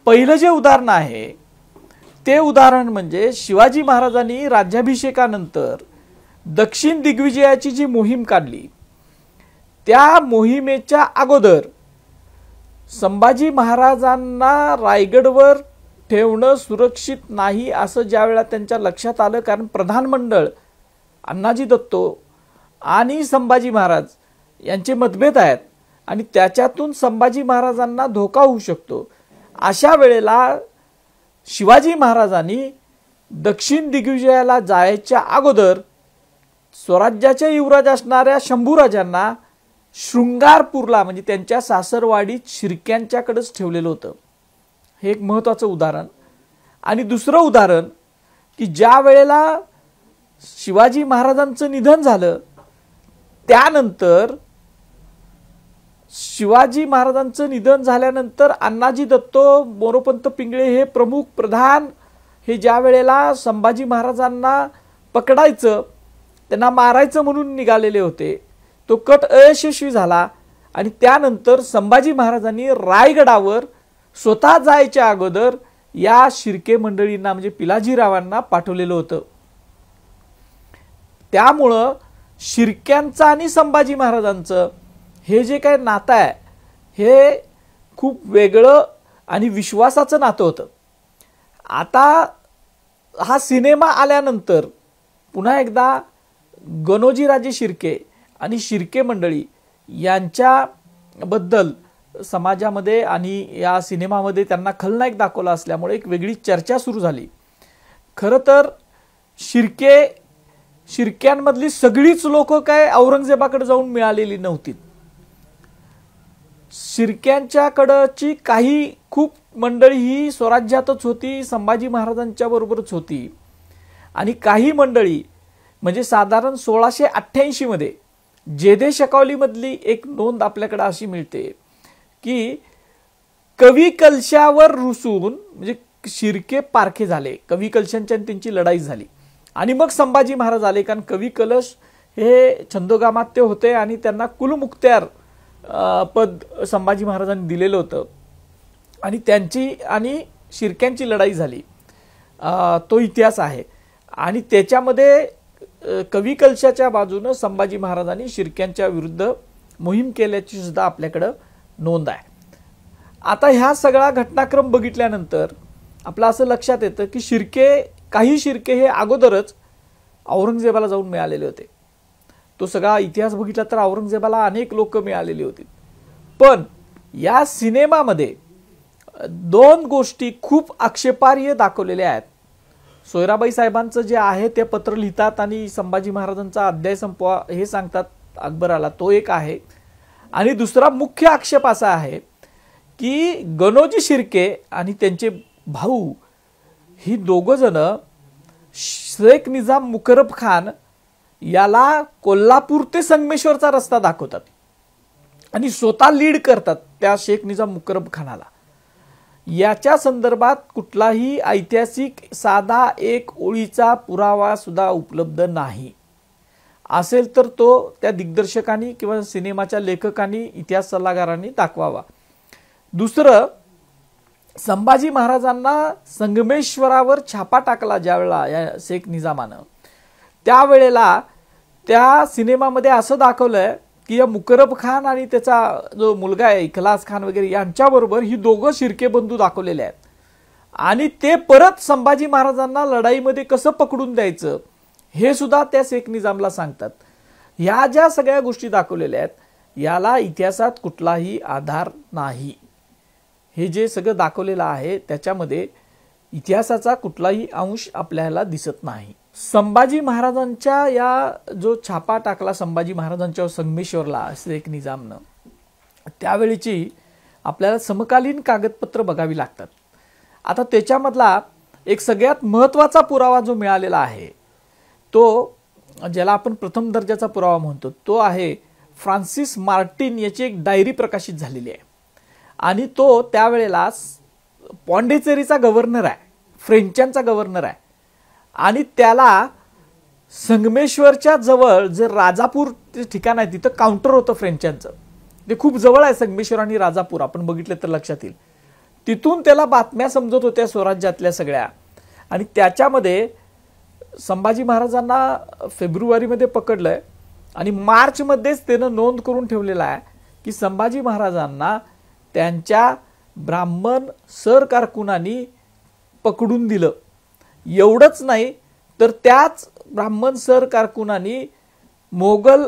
पहिलं जे उदाहरण आहे ते उदाहरण म्हणजे शिवाजी महाराजांनी राज्याभिषेकानंतर दक्षिण दिग्विजयाची जी मोहीम काढली, त्या मोहिमेच्या अगोदर संभाजी महाराजांना रायगडवर ठेवणं सुरक्षित नाही असं ज्या वेळा त्यांच्या लक्षात आलं, कारण प्रधान मंडळ अण्णाजी दत्तो आणि संभाजी महाराज यांचे मतभेद आहेत आणि त्याच्यातून संभाजी महाराजांना धोका होऊ शकतो, अशा वेळेला शिवाजी महाराजांनी दक्षिण दिग्विजयाला जायच्या अगोदर स्वराज्याचे युवराज असणाऱ्या शंभूराजांना शृंगारपूरला म्हणजे त्यांच्या सासरवाडीत शिर्क्यांच्याकडेच ठेवलेलं होतं. हे एक महत्त्वाचं उदाहरण. आणि दुसरं उदाहरण की ज्या वेळेला शिवाजी महाराजांचं निधन झालं त्यानंतर शिवाजी महाराजांचं निधन झाल्यानंतर अण्णाजी दत्तो, मोरोपंत पिंगळे हे प्रमुख प्रधान हे ज्या वेळेला संभाजी महाराजांना पकडायचं, त्यांना मारायचं म्हणून निघालेले होते, तो कट अयशस्वी झाला आणि त्यानंतर संभाजी महाराजांनी रायगडावर स्वतः जायच्या अगोदर या शिर्के मंडळींना म्हणजे पिलाजीरावांना पाठवलेलं होतं. त्यामुळं शिर्क्यांचं आणि संभाजी महाराजांचं हे जे काही नातं आहे हे खूप वेगळं आणि विश्वासाचं नातं होतं. आता हा सिनेमा आल्यानंतर पुन्हा एकदा गणोजीराजे शिर्के आणि शिर्के मंडळी यांच्याबद्दल समाजामध्ये आणि या सिनेमामध्ये त्यांना खलनायक दाखवला असल्यामुळे एक वेगळी चर्चा सुरू झाली. खरं तर शिर्क्यांमधली सगळीच लोक काय औरंगजेबाकडे जाऊन मिळालेली नव्हती. शिर्क्यांच्याकडची काही खूप मंडळी ही स्वराज्यातच होती, संभाजी महाराजांच्या बरोबरच होती. आणि काही मंडळी म्हणजे साधारण 1688 मध्ये जेदे शकावलीमधली एक नोंद आपल्याकडे अशी मिळते की कवी कलशावर रुसून म्हणजे शिर्के पारखे झाले, कवी कलशांच्या त्यांची लढाई झाली आणि मग संभाजी महाराज आले. कारण कवी कलश हे छंदोगामात्य होते आणि त्यांना कुलमुख्त्यार पद संभाजी महाराजांनी दिलेलं होतं आणि त्यांची आणि शिर्क्यांची लढाई झाली, तो इतिहास आहे. आणि त्याच्यामध्ये कवी कलशाच्या बाजूने संभाजी महाराजांनी शिर्क्यांच्या विरुद्ध मोहीम केल्याची सुद्धा आपल्याकडे नोंद आहे. आता ह्या सगळा घटनाक्रम बघितल्यानंतर आपलं असं लक्षात येतं की काही शिर्के हे अगोदरच औरंगजेबाला जाऊन मिळालेले होते. तो सगळा इतिहास बघितला तर औरंगजेबाला अनेक लोक मिळालेली होती. पण या सिनेमामध्ये दोन गोष्टी खूप आक्षेपार्ह दाखवलेल्या आहेत. सोयराबाई साहेबांचं जे आहे ते पत्र लिहितात आणि संभाजी महाराजांचा अध्याय संपवा हे सांगतात अकबराला, तो एक आहे. आणि दुसरा मुख्य आक्षेप असा आहे की गणोजी शिर्के आणि त्यांचे भाऊ ही दोघं जण शेख निजाम मुकरब खान याला कोल्हापूर ते संगमेश्वरचा रस्ता दाखवतात आणि स्वतः लीड करतात त्या शेख निजाम मुकरब खानाला. याच्या संदर्भात कुठलाही ऐतिहासिक साधा एक ओळीचा पुरावा सुद्धा उपलब्ध नाही. असेल तर तो त्या दिग्दर्शकांनी किंवा सिनेमाच्या लेखकांनी, इतिहास सल्लागारांनी दाखवावा. दुसरं, संभाजी महाराजांना संगमेश्वरावर छापा टाकला ज्यावेळेला या शेख निजामानं, त्यावेळेला त्या सिनेमामध्ये असं दाखवलंय की या मुकरब खान आणि त्याचा जो मुलगा आहे इखलास खान वगैरे यांच्याबरोबर ही दोघं शिर्के बंधू दाखवलेले आहेत आणि ते परत संभाजी महाराजांना लढाईमध्ये कसं पकडून द्यायचं हे सुद्धा त्या शेख निजामला सांगतात. ह्या ज्या सगळ्या गोष्टी दाखवलेल्या आहेत याला इतिहासात कुठलाही आधार नाही. हे जे सगळं दाखवलेलं आहे त्याच्यामध्ये इतिहासाचा कुठलाही अंश आपल्याला दिसत नाही. संभाजी महाराजांच्या या जो छापा टाकला संभाजी महाराजांच्या संगमेश्वरला शेख निजामनं, त्यावेळीची आपल्याला समकालीन कागदपत्र बघावी लागतात. आता त्याच्यामधला एक सगळ्यात महत्त्वाचा पुरावा जो मिळालेला आहे तो ज्याला आपण प्रथम दर्जाचा पुरावा म्हणतो तो आहे फ्रान्सिस मार्टिन याची एक डायरी प्रकाशित झालेली आहे आणि तो त्यावेळेला पॉंडिचेरीचा गव्हर्नर आहे, फ्रेंचांचा गव्हर्नर आहे आणि त्याला संगमेश्वरच्या जवळ जे राजापूर ठिकाण आहे तिथं काउंटर होतं फ्रेंचांचं. ते खूप जवळ आहे संगमेश्वर आणि राजापूर, आपण बघितलं तर लक्षात येईल. तिथून त्याला बातम्या समजत होत्या स्वराज्यातल्या सगळ्या. आणि त्याच्यामध्ये संभाजी महाराजांना फेब्रुवारीमध्ये पकडलंय आणि मार्चमध्येच त्यानं नोंद करून ठेवलेला आहे की संभाजी महाराजांना त्यांच्या ब्राह्मण सरकारकुनांनी पकडून दिलं. एवढंच नाही तर त्याच ब्राह्मण सरकारकुनांनी मोगल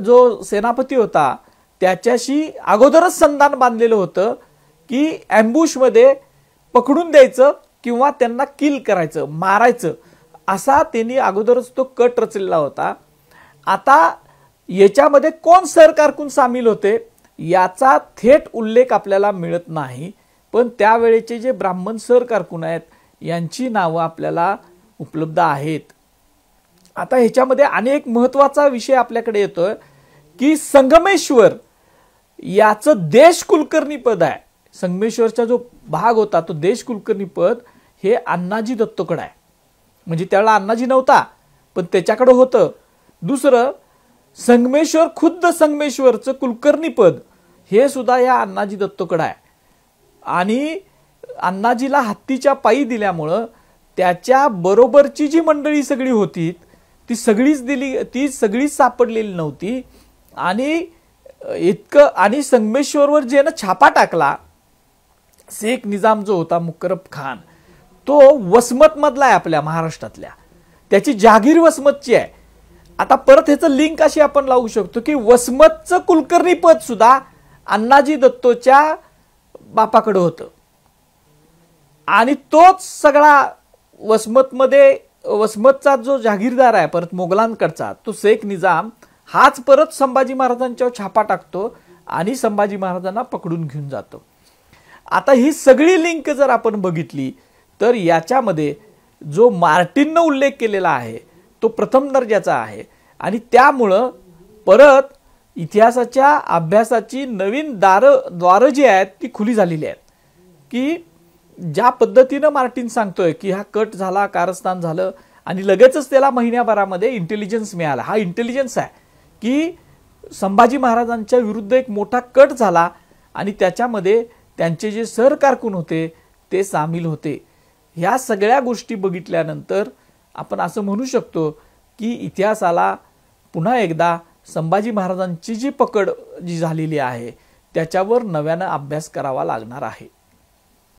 जो सेनापती होता त्याच्याशी अगोदरच संधान बांधलेलं होतं की ॲम्बुशमध्ये पकडून द्यायचं किंवा त्यांना किल करायचं, मारायचं, असा त्यांनी अगोदरच तो कट रचलेला होता. आता याच्यामध्ये कोण सरकारकून सामील होते याचा थेट उल्लेख आपल्याला मिळत नाही, पण त्यावेळेचे जे ब्राह्मण सरकारकून आहेत यांची नावं आपल्याला उपलब्ध आहेत. आता ह्याच्यामध्ये अनेक महत्त्वाचा विषय आपल्याकडे येतोय की संगमेश्वर याचं देश कुलकर्णी पद आहे. संगमेश्वरचा जो भाग होता तो देश कुलकर्णी पद हे अण्णाजी दत्तोकडे आहे. म्हणजे त्याला अण्णाजी नव्हता पण त्याच्याकडे होतं. दुसरं, संगमेश्वर खुद्द संगमेश्वरचं कुलकर्णी पद हे सुद्धा या अण्णाजी दत्तोकडे आहे. आणि अण्णाजीला हत्तीच्या पायी दिल्यामुळं त्याच्या बरोबरची जी मंडळी सगळी होती ती सगळीच सापडलेली नव्हती. आणि इतकं, आणि संगमेश्वरवर ज्यानं छापा टाकला शेख निजाम जो होता मुकरब खान, तो वसमत मधला आहे आपल्या महाराष्ट्रातल्या, त्याची जागीर वसमतची आहे. आता परत ह्याचं लिंक अशी आपण लावू शकतो की वसमतचं कुलकर्णी पद सुद्धा अण्णाजी दत्तोच्या बापाकडे होतं. आणि तोच सगळा वसमतचा जो जागीरदार आहे परत मोगलांकडचा तो शेख निजाम हाच परत संभाजी महाराजांच्यावर छापा टाकतो आणि संभाजी महाराजांना पकडून घेऊन जातो. आता ही सगळी लिंक जर आपण बघितली तर याच्यामध्ये जो मार्टिननं उल्लेख केलेला आहे तो प्रथम दर्जाचा आहे. आणि त्यामुळं परत इतिहासाच्या अभ्यासाची नवीन द्वारं जी आहेत ती खुली झालेली आहेत. की ज्या पद्धतीनं मार्टिन सांगतोय की हा कट झाला, कारस्थान झालं आणि लगेचच त्याला महिन्याभरामध्ये इंटेलिजन्स मिळाला. हा इंटेलिजन्स आहे की संभाजी महाराजांच्या विरुद्ध एक मोठा कट झाला आणि त्याच्यामध्ये त्यांचे जे सरकारकून होते ते सामील होते. ह्या सगळ्या गोष्टी बघितल्यानंतर आपण असं म्हणू शकतो की इतिहासाला पुन्हा एकदा संभाजी महाराजांची जी पकड जी झालेली आहे त्याच्यावर नव्यानं अभ्यास करावा लागणार आहे.